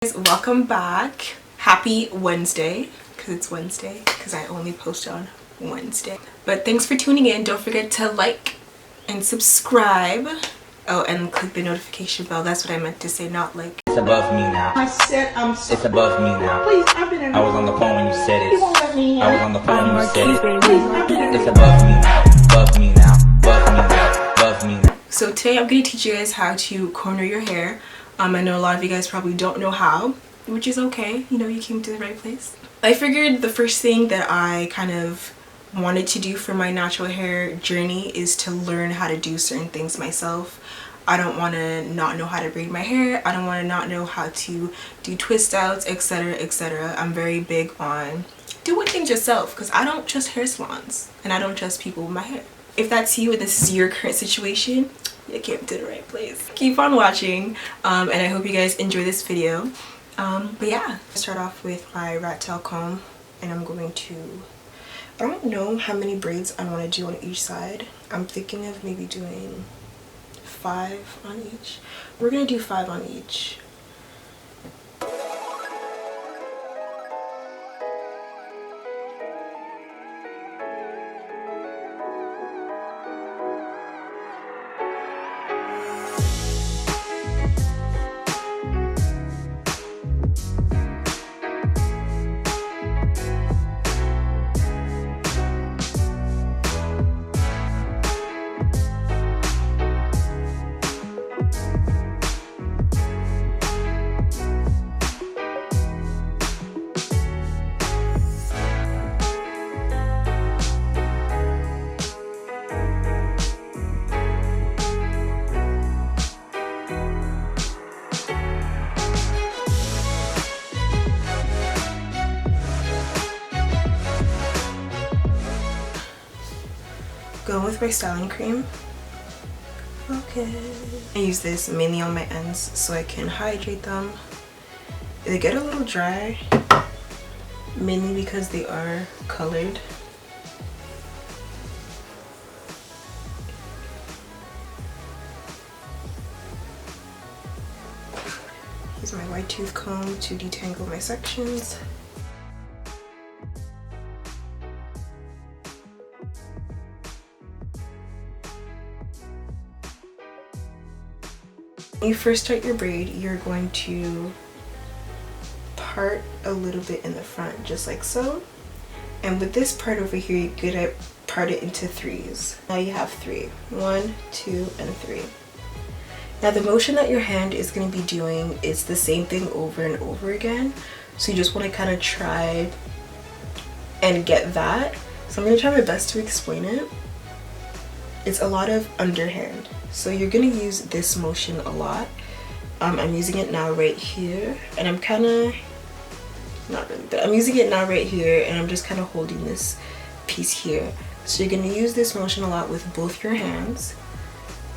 Welcome back. Happy Wednesday, because it's Wednesday, because I only post on Wednesday. But thanks for tuning in. Don't forget to like and subscribe. Oh, and click the notification bell. That's what I meant to say, not like. It's above me now. I said I'm sorry. It's above me now. Please, I've been in. I was on the phone when you said it. You won't let me in. I was on the phone when you said it. Please, I've been in. It's above me now. Above me now. Above me now. Above me now. So today I'm going to teach you guys how to corner your hair. I know a lot of you guys probably don't know how, which is okay. You know, you came to the right place. I figured the first thing that I kind of wanted to do for my natural hair journey is to learn how to do certain things myself. I don't want to not know how to braid my hair. I don't want to not know how to do twist outs, etc, etc. I'm very big on doing things yourself because I don't trust hair salons and I don't trust people with my hair. If that's you and this is your current situation, you came to the right place. Keep on watching, and I hope you guys enjoy this video. But yeah, start off with my rat tail comb, and I'm going to, I don't know how many braids I want to do on each side. I'm thinking of maybe doing 5 on each. We're gonna do 5 on each. Going with my styling cream. Okay. I use this mainly on my ends so I can hydrate them. They get a little dry, mainly because they are colored. Use my white tooth comb to detangle my sections. When you first start your braid, you're going to part a little bit in the front, just like so. And with this part over here, you're gonna part it into 3s. Now you have 3. 1, 2, and 3. Now the motion that your hand is gonna be doing is the same thing over and over again. So you just wanna kind of try and get that. So I'm gonna try my best to explain it. It's a lot of underhand. So you're gonna use this motion a lot. I'm using it now right here, and I'm kind of, not really, but I'm using it now right here, and I'm just kind of holding this piece here. So you're gonna use this motion a lot with both your hands.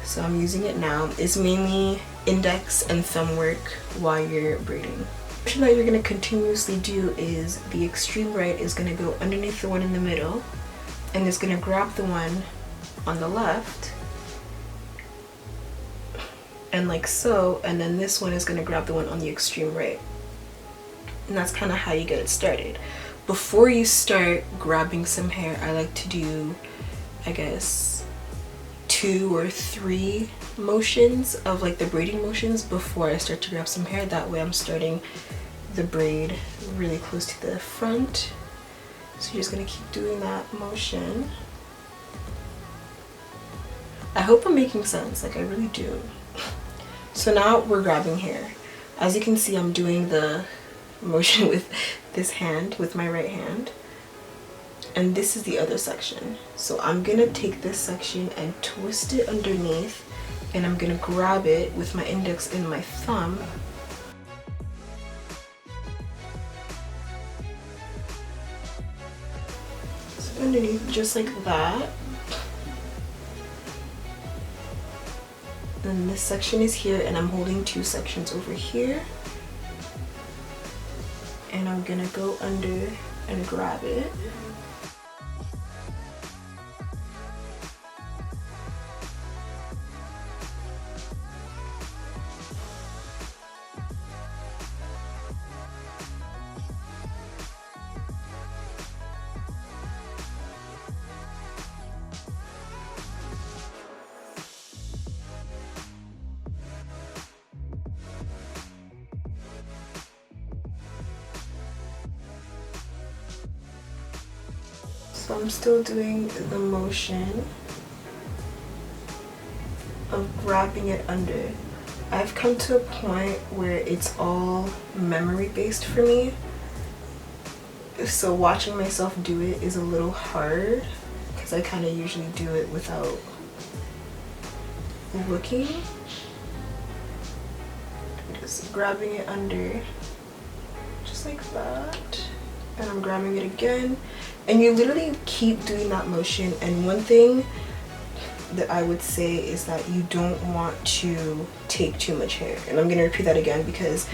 So I'm using it now. It's mainly index and thumb work while you're braiding. The motion that you're gonna continuously do is the extreme right is gonna go underneath the one in the middle, and it's gonna grab the one on the left, and like so, and then this one is going to grab the one on the extreme right. And that's kind of how you get it started. Before you start grabbing some hair, I like to do, I guess, 2 or 3 motions of like the braiding motions before I start to grab some hair. That way I'm starting the braid really close to the front. So you're just going to keep doing that motion. I hope I'm making sense, like I really do. So now we're grabbing hair. As you can see, I'm doing the motion with this hand, with my right hand. And this is the other section. So I'm gonna take this section and twist it underneath, and I'm gonna grab it with my index and my thumb. So underneath, just like that. And this section is here, and I'm holding 2 sections over here, and I'm gonna go under and grab it. So I'm still doing the motion of grabbing it under. I've come to a point where it's all memory based for me. So watching myself do it is a little hard because I kind of usually do it without looking. Just grabbing it under, just like that. And I'm grabbing it again. And you literally keep doing that motion. And one thing that I would say is that you don't want to take too much hair. And I'm gonna repeat that again because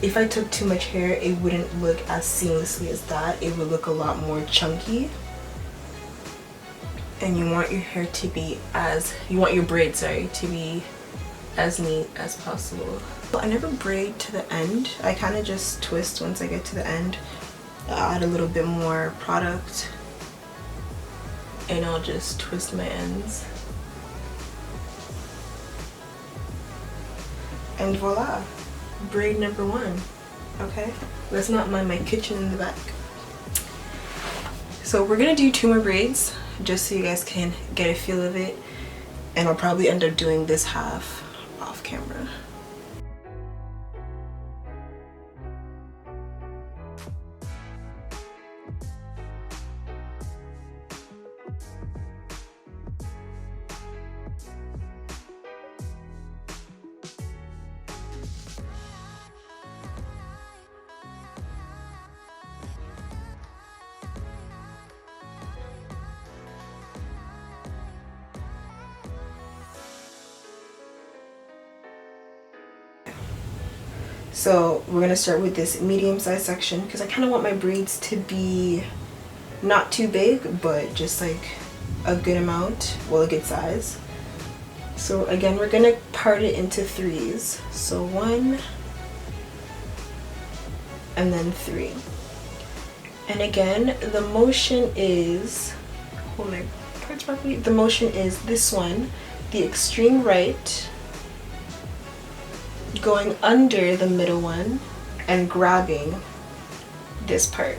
if I took too much hair, it wouldn't look as seamlessly as that. It would look a lot more chunky. And you want your hair to be you want your braid, sorry, to be as neat as possible. I never braid to the end. I kind of just twist once I get to the end. I'll add a little bit more product and I'll just twist my ends. And voila, braid number 1. Okay, let's not mind my kitchen in the back. So we're gonna do 2 more braids just so you guys can get a feel of it, and I'll probably end up doing this half off camera. So we're gonna start with this medium-sized section because I kind of want my braids to be not too big, but just like a good amount, well, a good size. So again, we're gonna part it into 3s. So 1 and then 3. And again, the motion is, hold my parts properly. The motion is this one, the extreme right, going under the middle one and grabbing this part.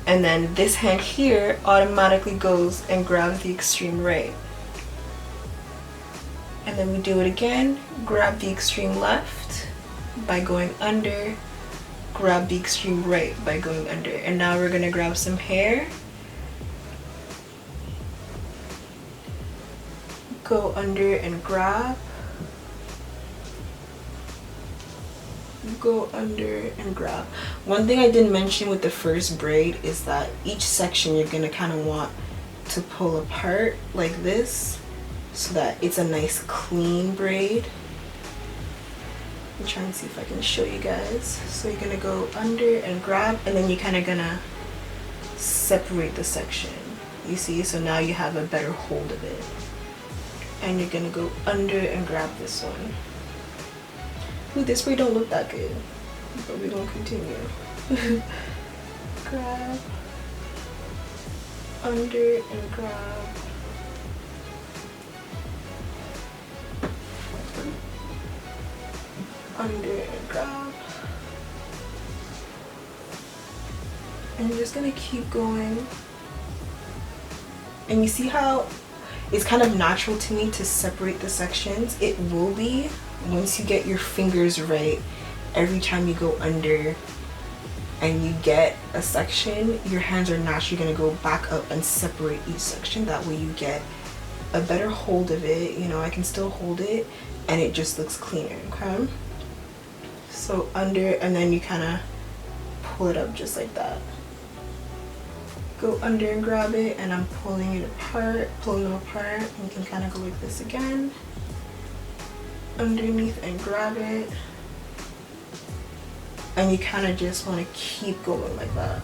And then this hand here automatically goes and grabs the extreme right. And then we do it again, grab the extreme left by going under, grab the extreme right by going under. And now we're gonna grab some hair, go under and grab, go under and grab. One thing I didn't mention with the first braid is that each section you're gonna kind of want to pull apart like this so that it's a nice clean braid. I'm trying to see if I can show you guys. So you're gonna go under and grab, and then you're kind of gonna separate the section, you see? So now you have a better hold of it. And you're gonna go under and grab this one. Ooh, this braid don't look that good, but we're gonna continue. Grab, under and grab. Under and grab. And you're just gonna keep going. And you see how it's kind of natural to me to separate the sections. It will be once you get your fingers right. Every time you go under and you get a section, your hands are naturally going to go back up and separate each section. That way you get a better hold of it. You know, I can still hold it and it just looks cleaner, okay? So under, and then you kind of pull it up just like that. Go under and grab it, and I'm pulling it apart, pulling them apart. And you can kind of go like this again. Underneath and grab it. And you kind of just want to keep going like that.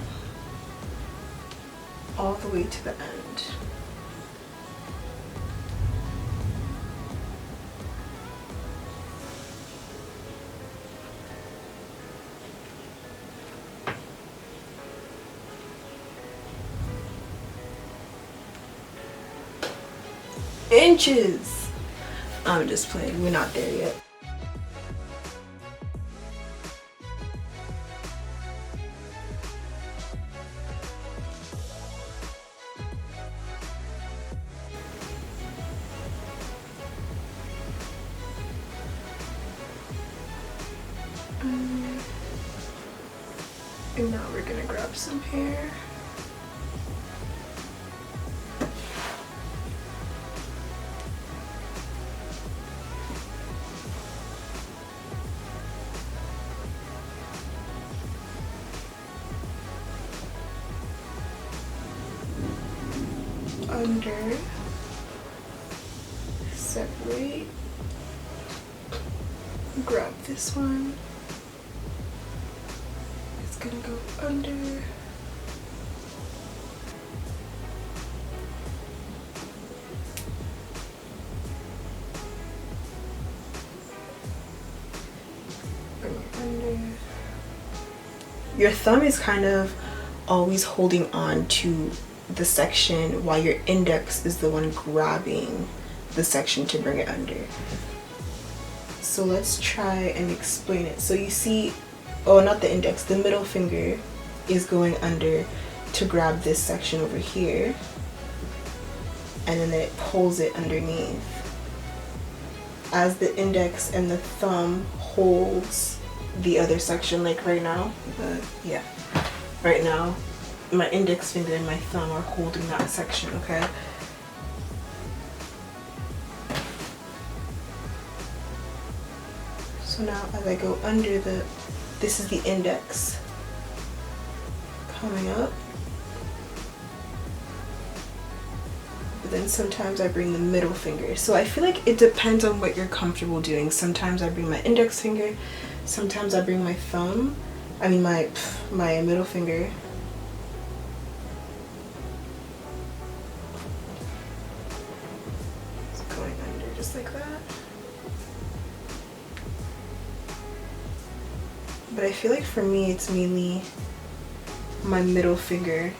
All the way to the end. Inches. I'm just playing, we're not there yet. And now we're gonna grab some hair. Under, separate, grab this one, it's gonna go under, bring it under. Your thumb is kind of always holding on to the section while your index is the one grabbing the section to bring it under. So let's try and explain it. So you see, oh, not the index, the middle finger is going under to grab this section over here, and then it pulls it underneath as the index and the thumb holds the other section, like right now. Yeah, right now my index finger and my thumb are holding that section, okay? So now as I go under this is the index coming up. But then sometimes I bring the middle finger. So I feel like it depends on what you're comfortable doing. Sometimes I bring my index finger, sometimes I bring my thumb, I mean my middle finger. Just like that. But I feel like for me it's mainly my middle finger